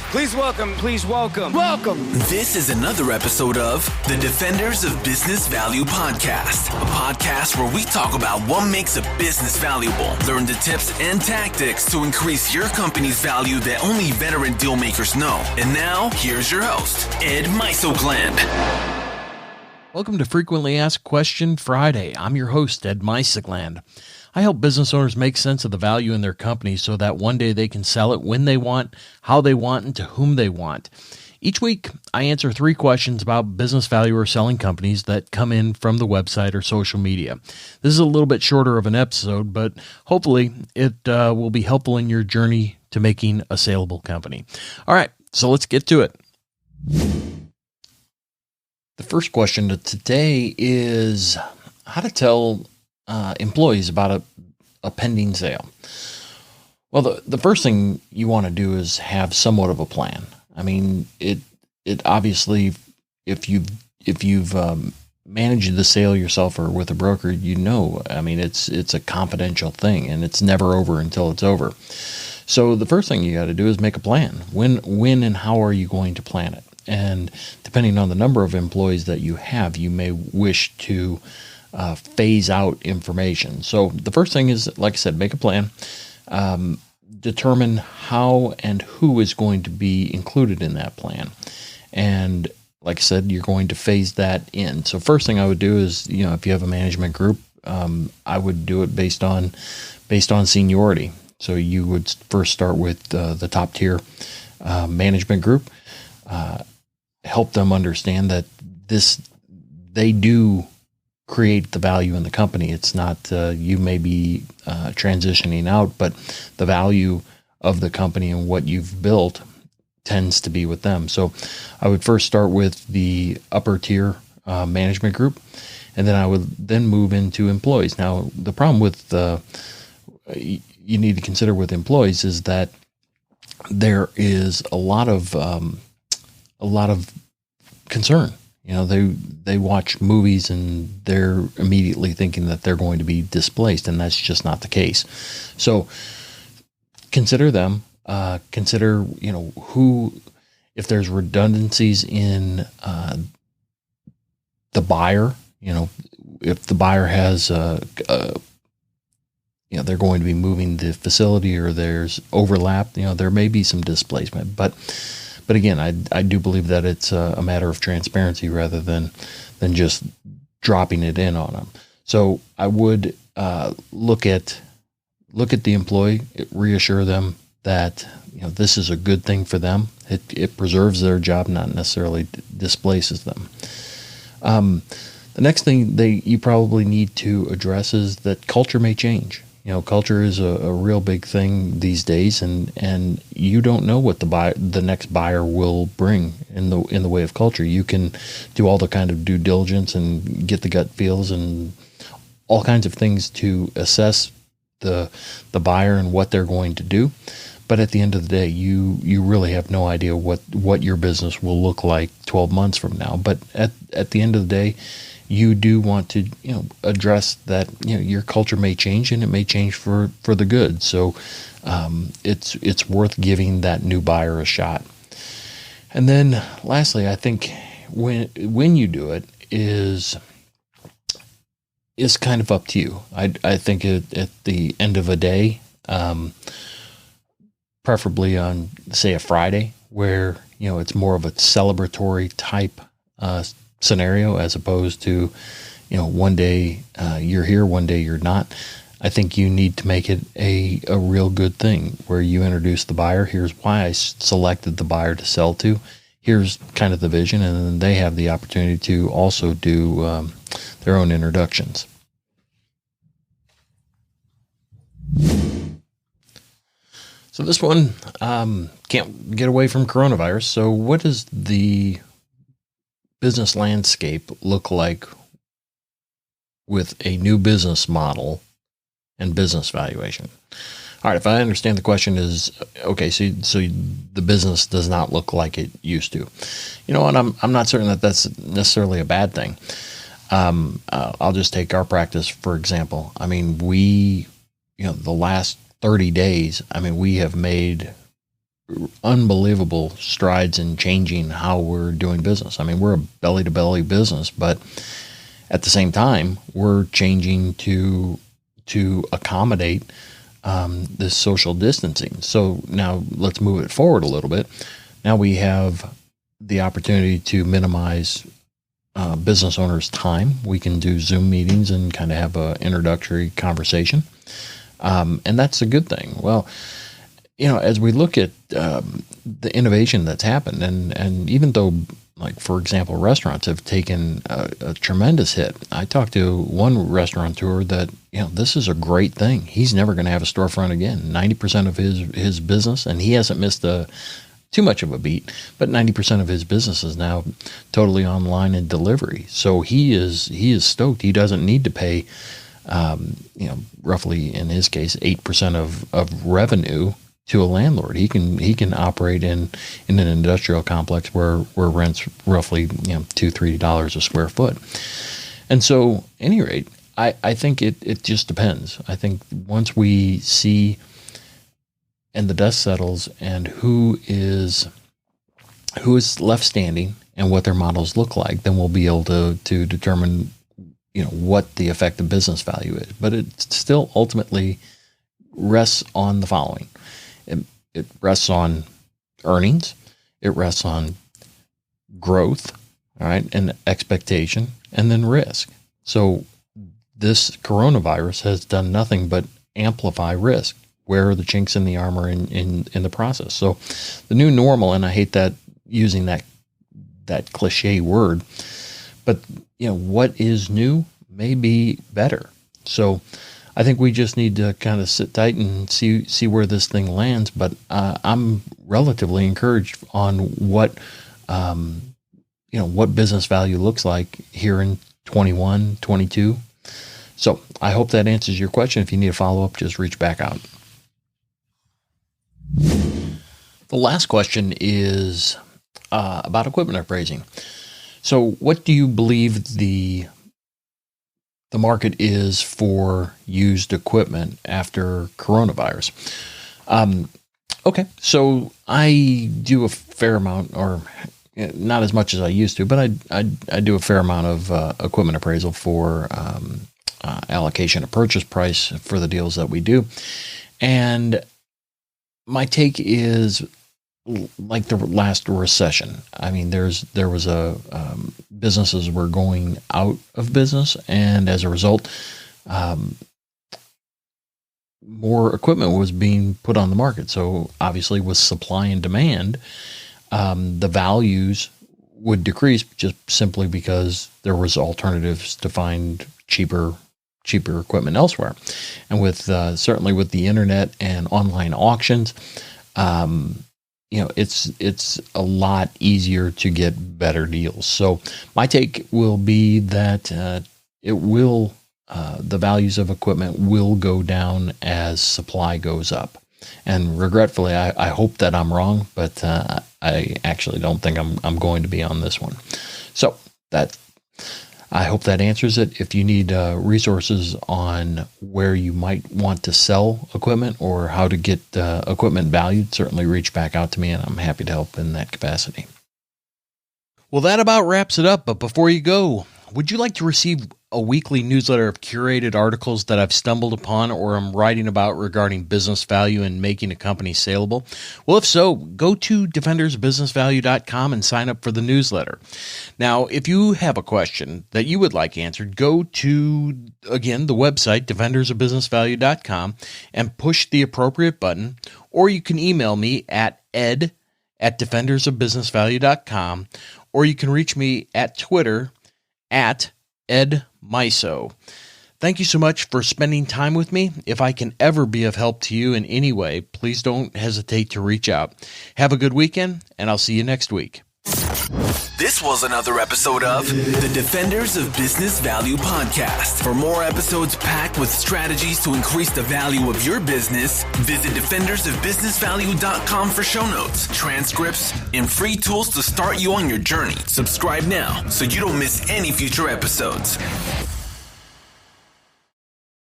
Please welcome. This is another episode of the Defenders of Business Value podcast, a podcast where we talk about what makes a business valuable, learn the tips and tactics to increase your company's value that only veteran deal makers know. And now, here's your host, Ed Mysogland. Welcome to Frequently Asked Question Friday. I'm your host, Ed Mysogland. I help business owners make sense of the value in their company so that one day they can sell it when they want, how they want, and to whom they want. Each week, I answer 3 questions about business value or selling companies that come in from the website or social media. This is a little bit shorter of an episode, but hopefully it will be helpful in your journey to making a saleable company. All right, so let's get to it. The first question today is how to tell employees about a pending sale. Well, the first thing you want to do is have somewhat of a plan. I mean, it obviously, if you've managed the sale yourself or with a broker, I mean, it's a confidential thing and it's never over until it's over. So the first thing you got to do is make a plan. When and how are you going to plan it? And depending on the number of employees that you have, you may wish to phase out information. So the first thing is, like I said, make a plan, determine how and who is going to be included in that plan. And like I said, you're going to phase that in. So first thing I would do is, if you have a management group, I would do it based on seniority. So you would first start with the top tier management group, help them understand that they do create the value in the company. It's not you may be transitioning out, but the value of the company and what you've built tends to be with them. So I would first start with the upper tier management group, and then I would then move into employees. Now, the problem with you need to consider with employees is that there is a lot of concern. They watch movies and they're immediately thinking that they're going to be displaced, and that's just not the case. So consider them. Consider who, if there's redundancies in the buyer. If the buyer has they're going to be moving the facility, or there's overlap. There may be some displacement, but again, I do believe that it's a matter of transparency rather than just dropping it in on them. So I would look at the employee, reassure them that this is a good thing for them. It preserves their job, not necessarily displaces them. The next thing you probably need to address is that culture may change. Culture is a real big thing these days, and you don't know what the next buyer will bring in the way of culture. You can do all the kind of due diligence and get the gut feels and all kinds of things to assess the buyer and what they're going to do. But at the end of the day, you really have no idea what your business will look like 12 months from now. But at the end of the day, you do want to, address that, your culture may change, and it may change for the good. So, it's worth giving that new buyer a shot. And then lastly, I think when you do it is kind of up to you. I think at the end of a day, preferably on, say, a Friday, where, it's more of a celebratory type, scenario, as opposed to, one day you're here, one day you're not. I think you need to make it a real good thing where you introduce the buyer. Here's why I selected the buyer to sell to. Here's kind of the vision, and then they have the opportunity to also do their own introductions. So this one can't get away from coronavirus. So what does the business landscape look like with a new business model and business valuation? All right, if I understand the question is, okay, so the business does not look like it used to. You know what, I'm not certain that that's necessarily a bad thing. I'll just take our practice, for example. I mean, the last 30 days, we have made unbelievable strides in changing how we're doing business. I mean, we're a belly-to-belly business, but at the same time, we're changing to accommodate this social distancing. So now let's move it forward a little bit. Now we have the opportunity to minimize business owners' time. We can do Zoom meetings and kind of have an introductory conversation. And that's a good thing. Well, as we look at the innovation that's happened, and even though, like, for example, restaurants have taken a tremendous hit. I talked to one restaurateur that, this is a great thing. He's never going to have a storefront again. 90% of his business, and he hasn't missed too much of a beat, but 90% of his business is now totally online and delivery. So he is stoked. He doesn't need to pay, roughly in his case, 8% of revenue to a landlord. He can operate in an industrial complex where rent's roughly $2-3 a square foot. And so, at any rate, I think it just depends. I think once we see and the dust settles and who is left standing and what their models look like, then we'll be able to determine what the effective business value is. But it still ultimately rests on the following. It rests on earnings. It rests on growth, all right, and expectation, and then risk. So this coronavirus has done nothing but amplify risk. Where are the chinks in the armor in the process? So the new normal, and I hate that using that cliche word, but what is new may be better. So I think we just need to kind of sit tight and see where this thing lands. But I'm relatively encouraged on what business value looks like here in 21, 22. So I hope that answers your question. If you need a follow-up, just reach back out. The last question is about equipment appraising. So what do you believe the market is for used equipment after coronavirus? Okay, so I do a fair amount, or not as much as I used to, but I do a fair amount of equipment appraisal for allocation of purchase price for the deals that we do. And my take is like the last recession. I mean, there was businesses were going out of business, and as a result, more equipment was being put on the market. So obviously, with supply and demand, the values would decrease just simply because there was alternatives to find cheaper equipment elsewhere. And with certainly with the internet and online auctions, it's a lot easier to get better deals. So my take will be that the values of equipment will go down as supply goes up. And regretfully, I hope that I'm wrong, but I actually don't think I'm going to be on this one. So I hope that answers it. If you need resources on where you might want to sell equipment or how to get equipment valued, certainly reach back out to me, and I'm happy to help in that capacity. Well, that about wraps it up. But before you go, would you like to receive a weekly newsletter of curated articles that I've stumbled upon or am writing about regarding business value and making a company saleable? Well, if so, go to defendersofbusinessvalue.com and sign up for the newsletter. Now, if you have a question that you would like answered, go to, again, the website, defendersofbusinessvalue.com, and push the appropriate button, or you can email me at ed@defendersofbusinessvalue.com, or you can reach me at Twitter at Ed Miso. Thank you so much for spending time with me. If I can ever be of help to you in any way, please don't hesitate to reach out. Have a good weekend, and I'll see you next week. This was another episode of the Defenders of Business Value podcast. For more episodes packed with strategies to increase the value of your business, visit defendersofbusinessvalue.com for show notes, transcripts, and free tools to start you on your journey. Subscribe now so you don't miss any future episodes.